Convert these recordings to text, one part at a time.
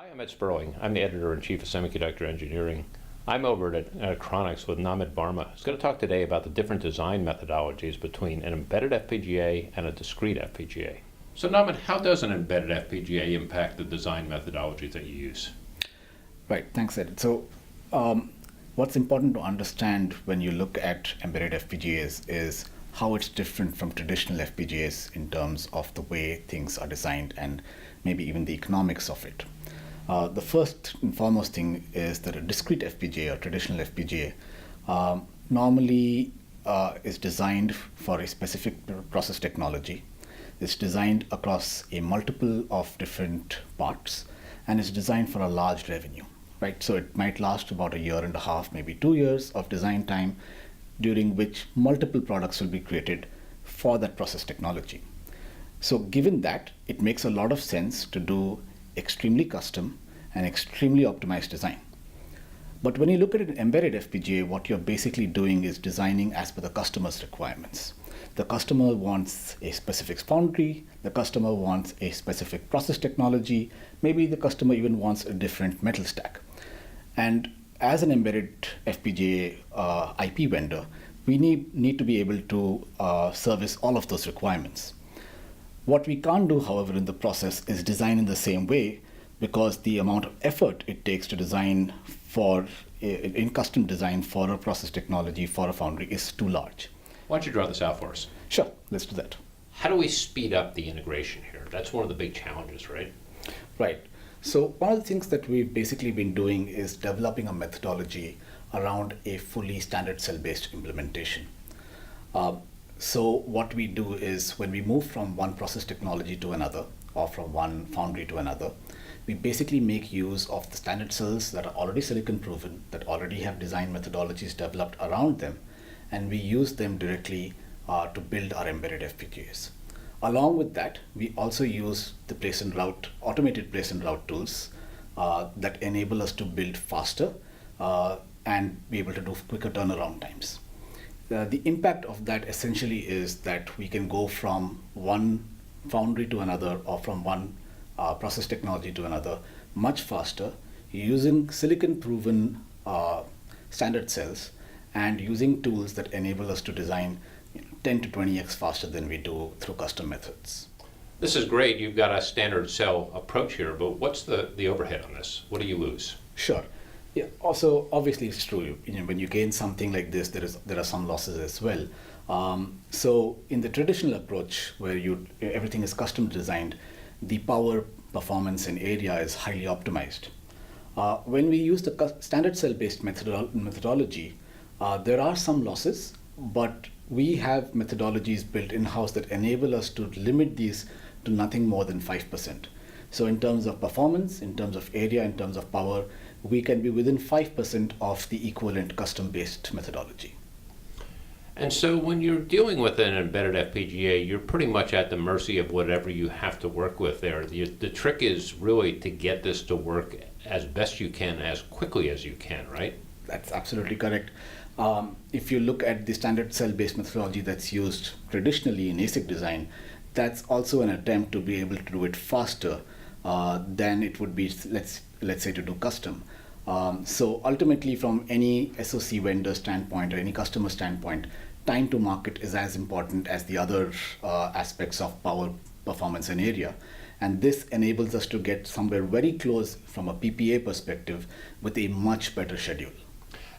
Hi, I'm Ed Sperling. I'm the editor-in-chief of Semiconductor Engineering. I'm over at Achronix with Namit Varma. He's going to talk today about the different design methodologies between an embedded FPGA and a discrete FPGA. So Namit, how does an embedded FPGA impact the design methodology that you use? Right, thanks Ed. So what's important to understand when you look at embedded FPGAs is how it's different from traditional FPGAs in terms of the way things are designed and maybe even the economics of it. The first and foremost thing is that a discrete FPGA or traditional FPGA normally is designed for a specific process technology. It's designed across a multiple of different parts and is designed for a large revenue, right? So it might last about a year and a half, maybe 2 years of design time, during which multiple products will be created for that process technology. So given that, it makes a lot of sense to do extremely custom and extremely optimized design. But when you look at an embedded FPGA, what you're basically doing is designing as per the customer's requirements. The customer wants a specific foundry, the customer wants a specific process technology, maybe the customer even wants a different metal stack. And as an embedded FPGA IP vendor, we need to be able to service all of those requirements. What we can't do, however, in the process is design in the same way, because the amount of effort it takes to design in custom design for a process technology for a foundry is too large. Why don't you draw this out for us? Sure, let's do that. How do we speed up the integration here? That's one of the big challenges, right? Right. So one of the things that we've basically been doing is developing a methodology around a fully standard cell-based implementation. So what we do is when we move from one process technology to another, or from one foundry to another, we basically make use of the standard cells that are already silicon proven, that already have design methodologies developed around them, and we use them directly to build our embedded FPGAs. Along with that, we also use the automated place and route tools that enable us to build faster and be able to do quicker turnaround times. The impact of that essentially is that we can go from one foundry to another or from one process technology to another much faster using silicon proven standard cells and using tools that enable us to design 10 to 20x faster than we do through custom methods. This is great. You've got a standard cell approach here, but what's the overhead on this? What do you lose? Sure. Yeah. Also, obviously, it's true. When you gain something like this, there are some losses as well. So, in the traditional approach, where everything is custom designed, the power, performance, and area is highly optimized. When we use the standard cell-based methodology, there are some losses, but we have methodologies built in-house that enable us to limit these to nothing more than 5%. So in terms of performance, in terms of area, in terms of power, we can be within 5% of the equivalent custom-based methodology. And so when you're dealing with an embedded FPGA, you're pretty much at the mercy of whatever you have to work with there. The trick is really to get this to work as best you can, as quickly as you can, right? That's absolutely correct. If you look at the standard cell-based methodology that's used traditionally in ASIC design, that's also an attempt to be able to do it faster than it would be, let's say, to do custom. So ultimately, from any SoC vendor standpoint or any customer standpoint, time to market is as important as the other aspects of power, performance, and area. And this enables us to get somewhere very close from a PPA perspective with a much better schedule.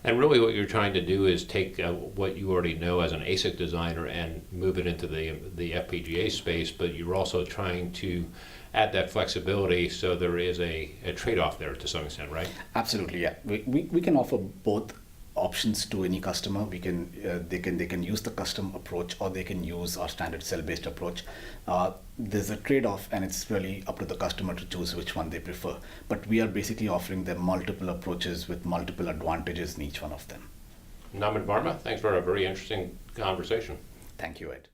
And really what you're trying to do is take what you already know as an ASIC designer and move it into the FPGA space, but you're also trying to add that flexibility so there is a trade-off there to some extent, right? Absolutely, yeah. We can offer both options to any customer. They can use the custom approach or they can use our standard cell-based approach. There's a trade-off and it's really up to the customer to choose which one they prefer. But we are basically offering them multiple approaches with multiple advantages in each one of them. Namit Varma, thanks for a very interesting conversation. Thank you, Ed.